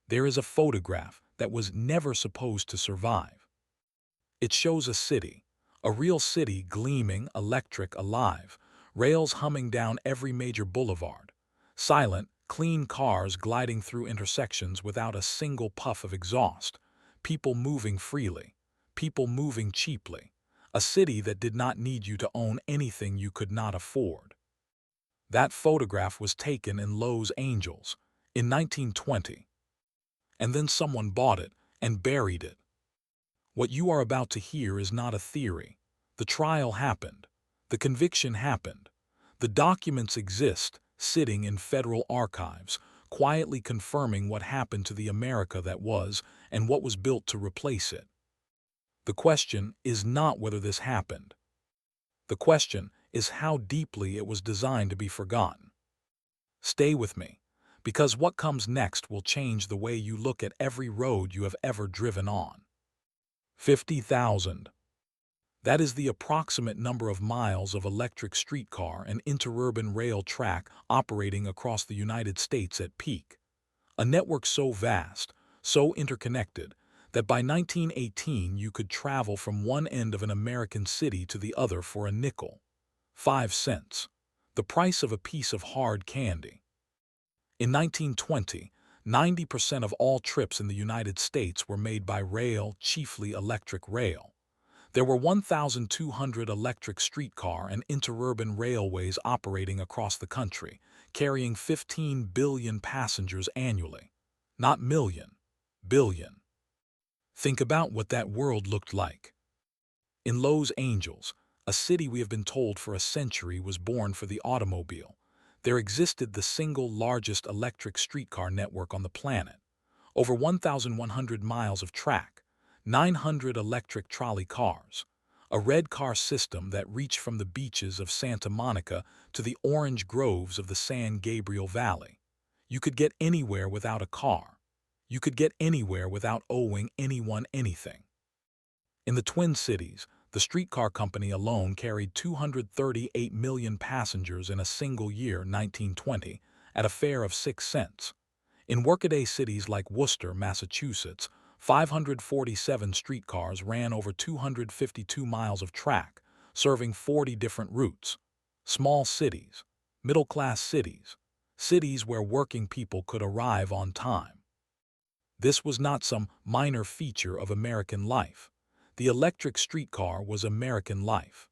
There is a photograph that was never supposed to survive. It shows a city, a real city gleaming, electric, alive, rails humming down every major boulevard, silent, clean cars gliding through intersections without a single puff of exhaust, people moving freely, people moving cheaply, a city that did not need you to own anything you could not afford. That photograph was taken in Los Angeles in 1920, and then someone bought it and buried it. What you are about to hear is not a theory. The trial happened. The conviction happened. The documents exist, sitting in federal archives, quietly confirming what happened to the America that was and what was built to replace it. The question is not whether this happened. The question is how deeply it was designed to be forgotten. Stay with me, because what comes next will change the way you look at every road you have ever driven on. 50,000. That is the approximate number of miles of electric streetcar and interurban rail track operating across the United States at peak. A network so vast, so interconnected, that by 1918 you could travel from one end of an American city to the other for a nickel, 5 cents, the price of a piece of hard candy. In 1920, 90% of all trips in the United States were made by rail, chiefly electric rail. There were 1,200 electric streetcar and interurban railways operating across the country, carrying 15 billion passengers annually. Not million, billion. Think about what that world looked like. In Los Angeles, a city we have been told for a century was born for the automobile, there existed the single largest electric streetcar network on the planet. Over 1,100 miles of track, 900 electric trolley cars, a red car system that reached from the beaches of Santa Monica to the orange groves of the San Gabriel Valley. You could get anywhere without a car. You could get anywhere without owing anyone anything. In the Twin Cities, the streetcar company alone carried 238 million passengers in a single year, 1920, at a fare of 6 cents. In workaday cities like Worcester, Massachusetts, 547 streetcars ran over 252 miles of track, serving 40 different routes. Small cities, middle-class cities, cities where working people could arrive on time. This was not some minor feature of American life. The electric streetcar was American life.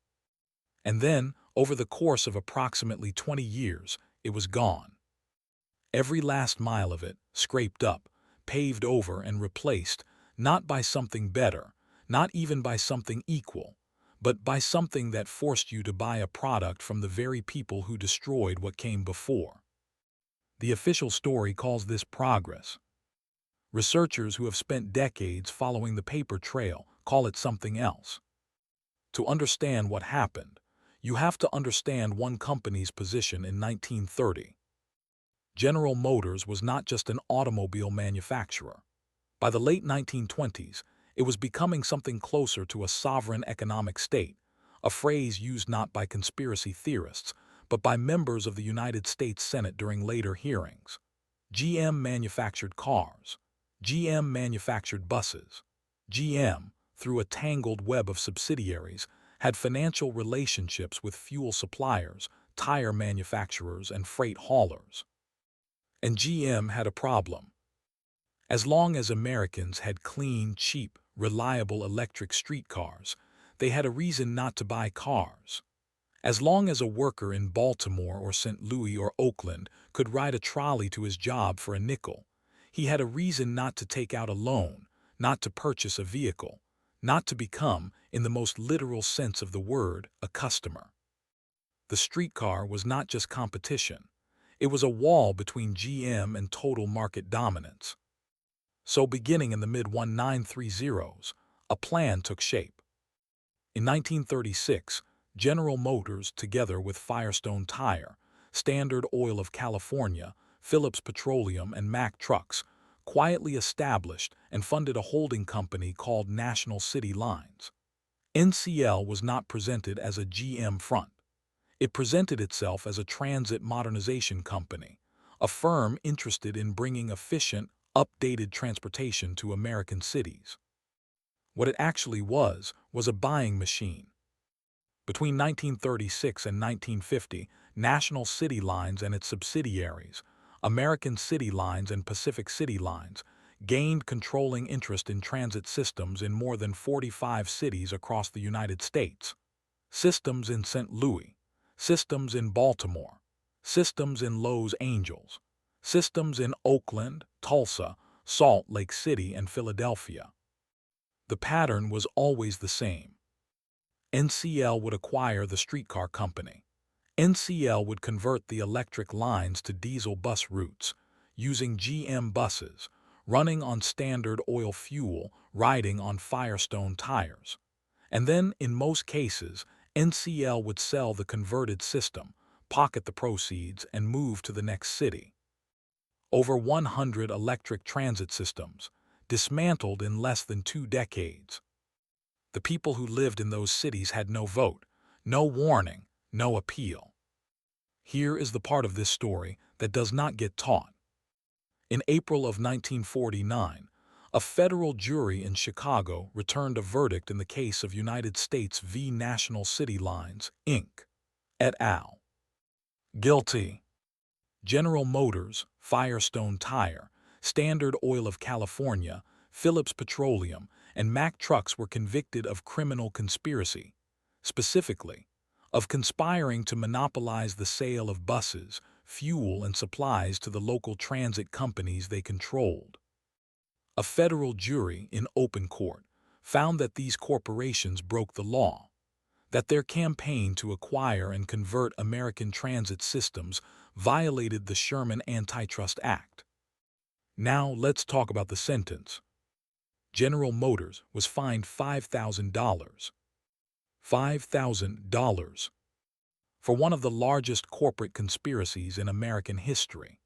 And then, over the course of approximately 20 years, it was gone. Every last mile of it, scraped up, paved over and replaced, not by something better, not even by something equal, but by something that forced you to buy a product from the very people who destroyed what came before. The official story calls this progress. Researchers who have spent decades following the paper trail call it something else. To understand what happened, you have to understand one company's position in 1930. General Motors was not just an automobile manufacturer. By the late 1920s, it was becoming something closer to a sovereign economic state, a phrase used not by conspiracy theorists, but by members of the United States Senate during later hearings. GM manufactured cars. GM manufactured buses. GM, through a tangled web of subsidiaries, had financial relationships with fuel suppliers, tire manufacturers, and freight haulers. And GM had a problem. As long as Americans had clean, cheap, reliable electric streetcars, they had a reason not to buy cars. As long as a worker in Baltimore or St. Louis or Oakland could ride a trolley to his job for a nickel, he had a reason not to take out a loan, not to purchase a vehicle, not to become, in the most literal sense of the word, a customer. The streetcar was not just competition. It was a wall between GM and total market dominance. So beginning in the mid-1930s, a plan took shape. In 1936, General Motors, together with Firestone Tire, Standard Oil of California, Phillips Petroleum, and Mack Trucks, quietly established and funded a holding company called National City Lines. NCL was not presented as a GM front. It presented itself as a transit modernization company, a firm interested in bringing efficient, updated transportation to American cities. What it actually was a buying machine. Between 1936 and 1950, National City Lines and its subsidiaries, American City Lines and Pacific City Lines, gained controlling interest in transit systems in more than 45 cities across the United States. Systems in St. Louis, systems in Baltimore, systems in Los Angeles, systems in Oakland, Tulsa, Salt Lake City, and Philadelphia. The pattern was always the same. NCL would acquire the streetcar company. NCL would convert the electric lines to diesel bus routes, using GM buses, running on standard oil fuel, riding on Firestone tires. And then, in most cases, NCL would sell the converted system, pocket the proceeds, and move to the next city. Over 100 electric transit systems, dismantled in less than 2 decades. The people who lived in those cities had no vote, no warning, no appeal. Here is the part of this story that does not get taught. In April of 1949, a federal jury in Chicago returned a verdict in the case of United States v. National City Lines, Inc. et al. Guilty. General Motors, Firestone Tire, Standard Oil of California, Phillips Petroleum, and Mack Trucks were convicted of criminal conspiracy, specifically, of conspiring to monopolize the sale of buses, fuel, and supplies to the local transit companies they controlled. A federal jury in open court found that these corporations broke the law, that their campaign to acquire and convert American transit systems violated the Sherman Antitrust Act. Now let's talk about the sentence. General Motors was fined $5,000. $5,000 for one of the largest corporate conspiracies in American history,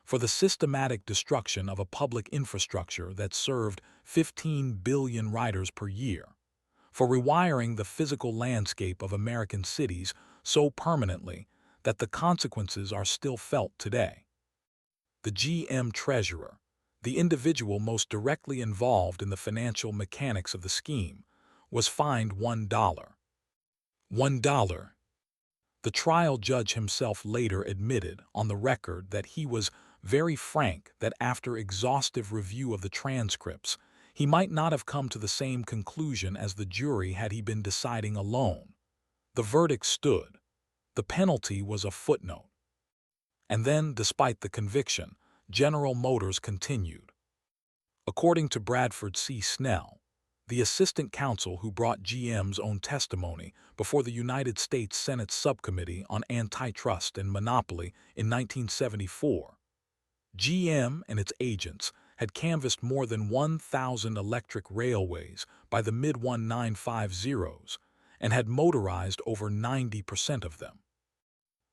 for the systematic destruction of a public infrastructure that served 15 billion riders per year, for rewiring the physical landscape of American cities so permanently that the consequences are still felt today. The GM treasurer, the individual most directly involved in the financial mechanics of the scheme, was fined $1. $1. The trial judge himself later admitted on the record that he was very frank that after exhaustive review of the transcripts, he might not have come to the same conclusion as the jury had he been deciding alone. The verdict stood. The penalty was a footnote. And then, despite the conviction, General Motors continued. According to Bradford C. Snell, the assistant counsel who brought GM's own testimony before the United States Senate Subcommittee on Antitrust and Monopoly in 1974, GM and its agents had canvassed more than 1,000 electric railways by the mid-1950s and had motorized over 90% of them.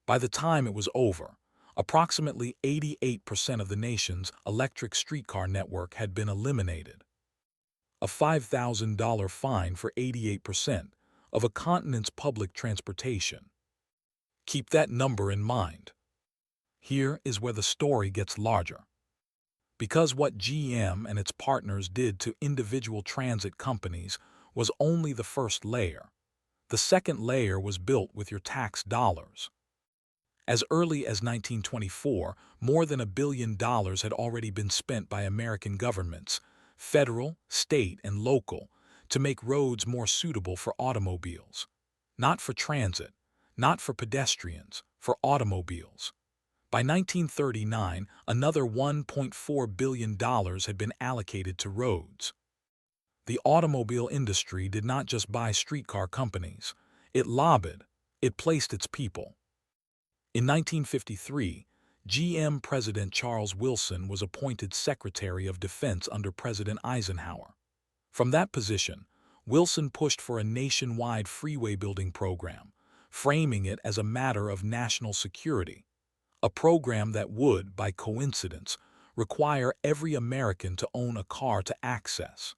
By the time it was over, approximately 88% of the nation's electric streetcar network had been eliminated. A $5,000 fine for 88% of a continent's public transportation. Keep that number in mind. Here is where the story gets larger. Because what GM and its partners did to individual transit companies was only the first layer, the second layer was built with your tax dollars. As early as 1924, more than $1 billion had already been spent by American governments, federal, state, and local, to make roads more suitable for automobiles. Not for transit, not for pedestrians, for automobiles. By 1939, another $1.4 billion had been allocated to roads. The automobile industry did not just buy streetcar companies. It lobbied. It placed its people. In 1953, GM President Charles Wilson was appointed Secretary of Defense under President Eisenhower. From that position, Wilson pushed for a nationwide freeway building program, framing it as a matter of national security, a program that would, by coincidence, require every American to own a car to access.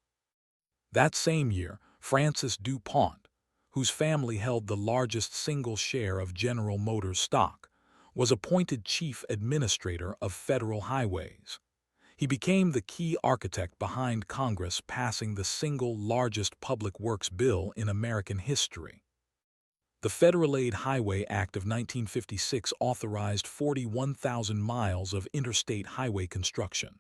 That same year, Francis DuPont, whose family held the largest single share of General Motors stock, was appointed Chief Administrator of Federal Highways. He became the key architect behind Congress passing the single largest public works bill in American history. The Federal Aid Highway Act of 1956 authorized 41,000 miles of interstate highway construction.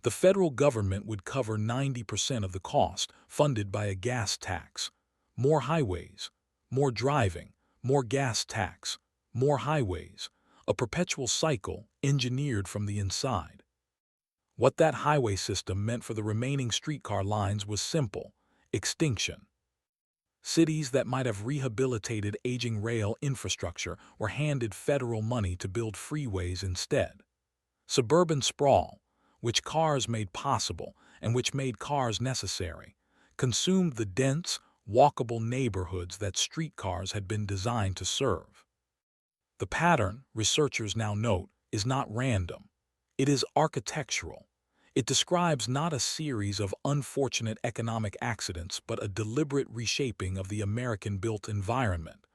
The federal government would cover 90% of the cost, funded by a gas tax. More highways, more driving, more gas tax, more highways, a perpetual cycle engineered from the inside. What that highway system meant for the remaining streetcar lines was simple: extinction. Cities that might have rehabilitated aging rail infrastructure were handed federal money to build freeways instead. Suburban sprawl, which cars made possible and which made cars necessary, consumed the dense, walkable neighborhoods that streetcars had been designed to serve. The pattern, researchers now note, is not random. It is architectural. It describes not a series of unfortunate economic accidents but a deliberate reshaping of the American-built environment,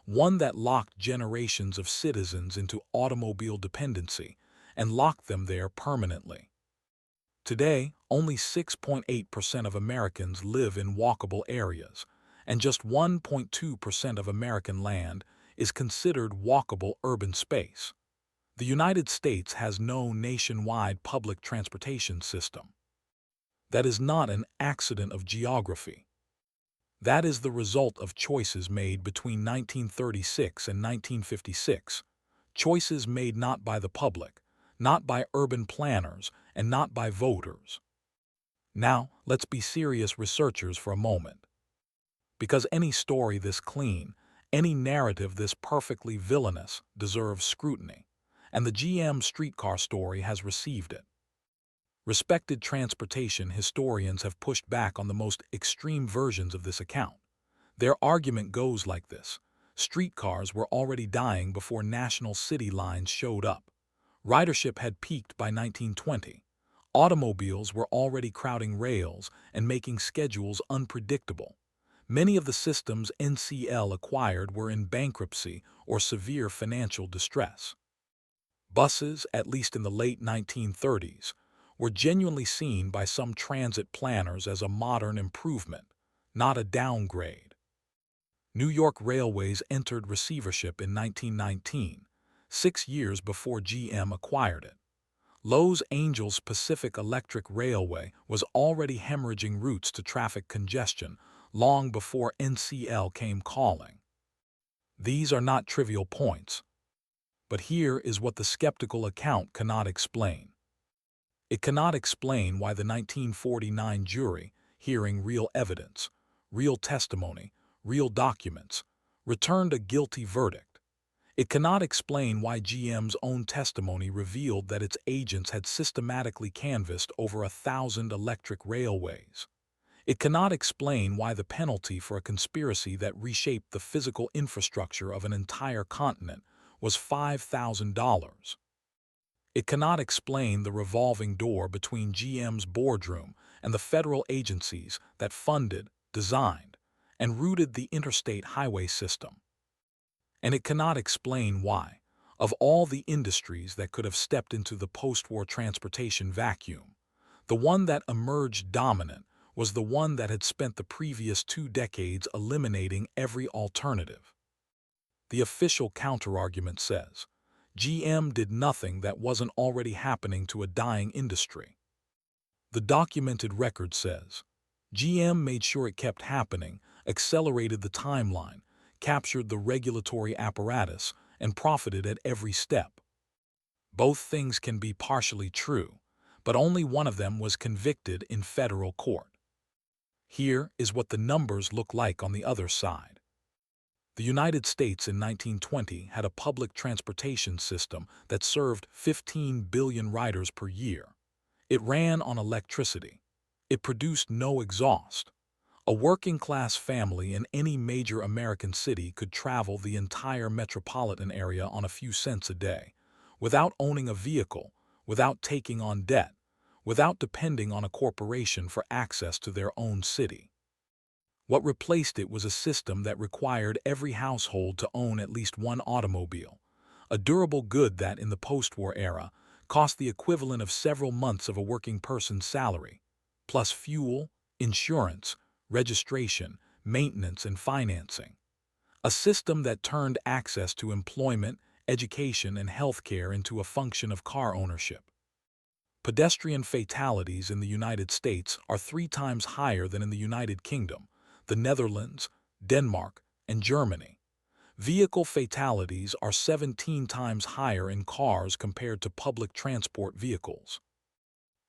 one that locked generations of citizens into automobile dependency and locked them there permanently. Today, only 6.8% of Americans live in walkable areas, and just 1.2% of American land is considered walkable urban space. The United States has no nationwide public transportation system. That is not an accident of geography. That is the result of choices made between 1936 and 1956, choices made not by the public, not by urban planners, and not by voters. Now, let's be serious researchers for a moment. Because any story this clean, any narrative this perfectly villainous, deserves scrutiny, and the GM streetcar story has received it. Respected transportation historians have pushed back on the most extreme versions of this account. Their argument goes like this: streetcars were already dying before national city lines showed up. Ridership had peaked by 1920. Automobiles were already crowding rails and making schedules unpredictable. Many of the systems NCL acquired were in bankruptcy or severe financial distress. Buses, at least in the late 1930s, were genuinely seen by some transit planners as a modern improvement, not a downgrade. New York Railways entered receivership in 1919, 6 years before GM acquired it. Los Angeles Pacific Electric Railway was already hemorrhaging routes to traffic congestion long before NCL came calling. These are not trivial points. But here is what the skeptical account cannot explain. It cannot explain why the 1949 jury, hearing real evidence, real testimony, real documents, returned a guilty verdict. It cannot explain why GM's own testimony revealed that its agents had systematically canvassed over 1,000 electric railways. It cannot explain why the penalty for a conspiracy that reshaped the physical infrastructure of an entire continent was $5,000. It cannot explain the revolving door between GM's boardroom and the federal agencies that funded, designed, and routed the interstate highway system. And it cannot explain why, of all the industries that could have stepped into the post-war transportation vacuum, the one that emerged dominant was the one that had spent the previous 2 decades eliminating every alternative. The official counterargument says, GM did nothing that wasn't already happening to a dying industry. The documented record says, GM made sure it kept happening, accelerated the timeline, captured the regulatory apparatus, and profited at every step. Both things can be partially true, but only one of them was convicted in federal court. Here is what the numbers look like on the other side. The United States in 1920 had a public transportation system that served 15 billion riders per year. It ran on electricity. It produced no exhaust. A working-class family in any major American city could travel the entire metropolitan area on a few cents a day, without owning a vehicle, without taking on debt, without depending on a corporation for access to their own city. What replaced it was a system that required every household to own at least one automobile, a durable good that, in the post-war era, cost the equivalent of several months of a working person's salary, plus fuel, insurance, registration, maintenance, and financing. A system that turned access to employment, education, and healthcare into a function of car ownership. Pedestrian fatalities in the United States are 3 times higher than in the United Kingdom, the Netherlands, Denmark, and Germany. Vehicle fatalities are 17 times higher in cars compared to public transport vehicles.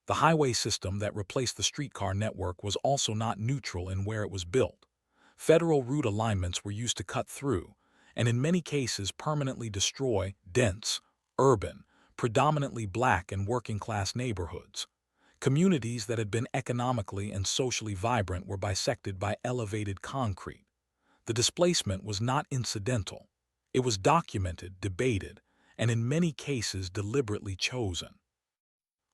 The highway system that replaced the streetcar network was also not neutral in where it was built. Federal route alignments were used to cut through, and in many cases permanently destroy, dense, urban, predominantly black and working-class neighborhoods. Communities that had been economically and socially vibrant were bisected by elevated concrete. The displacement was not incidental. It was documented, debated, and in many cases deliberately chosen.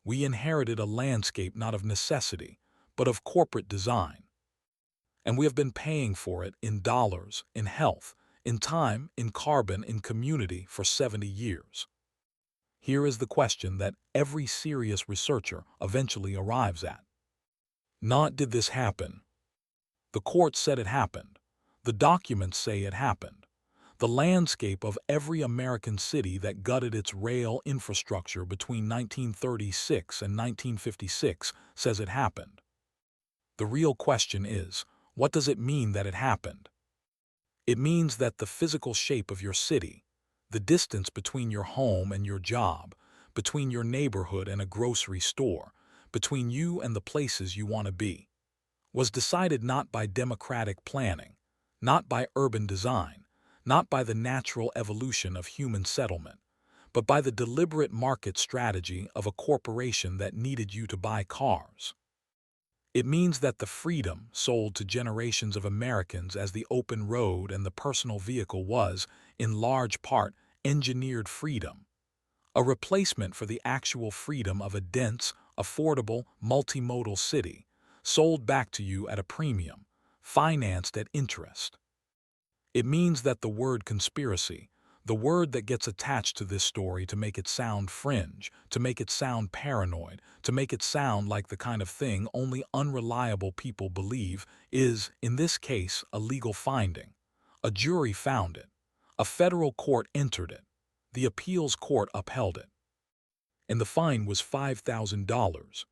We inherited a landscape not of necessity, but of corporate design. And we have been paying for it in dollars, in health, in time, in carbon, in community for 70 years. Here is the question that every serious researcher eventually arrives at. Not did this happen. The court said it happened. The documents say it happened. The landscape of every American city that gutted its rail infrastructure between 1936 and 1956 says it happened. The real question is, what does it mean that it happened? It means that the physical shape of your city, the distance between your home and your job, between your neighborhood and a grocery store, between you and the places you want to be, was decided not by democratic planning, not by urban design, not by the natural evolution of human settlement, but by the deliberate market strategy of a corporation that needed you to buy cars. It means that the freedom sold to generations of Americans as the open road and the personal vehicle was, in large part, engineered freedom, a replacement for the actual freedom of a dense, affordable, multimodal city, sold back to you at a premium, financed at interest. It means that the word conspiracy, the word that gets attached to this story to make it sound fringe, to make it sound paranoid, to make it sound like the kind of thing only unreliable people believe, is, in this case, a legal finding. A jury found it. A federal court entered it. The appeals court upheld it. And the fine was $5,000.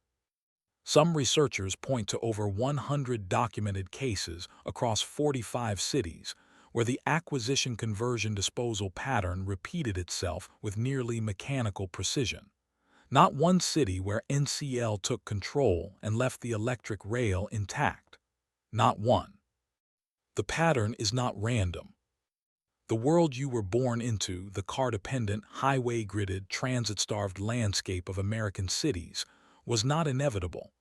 Some researchers point to over 100 documented cases across 45 cities where the acquisition-conversion-disposal pattern repeated itself with nearly mechanical precision. Not one city where NCL took control and left the electric rail intact. Not one. The pattern is not random. The world you were born into, the car-dependent, highway-gridded, transit-starved landscape of American cities, was not inevitable.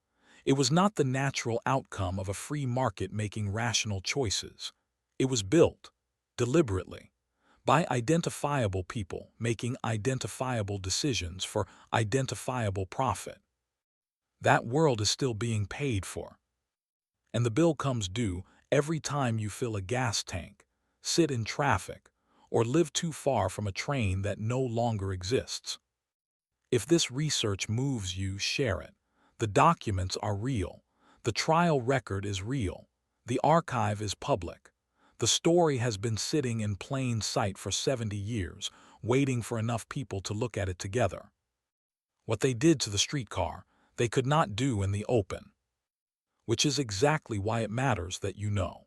It was not the natural outcome of a free market making rational choices. It was built, deliberately, by identifiable people making identifiable decisions for identifiable profit. That world is still being paid for. And the bill comes due every time you fill a gas tank, sit in traffic, or live too far from a train that no longer exists. If this research moves you, share it. The documents are real. The trial record is real. The archive is public. The story has been sitting in plain sight for 70 years, waiting for enough people to look at it together. What they did to the streetcar, they could not do in the open. Which is exactly why it matters that you know.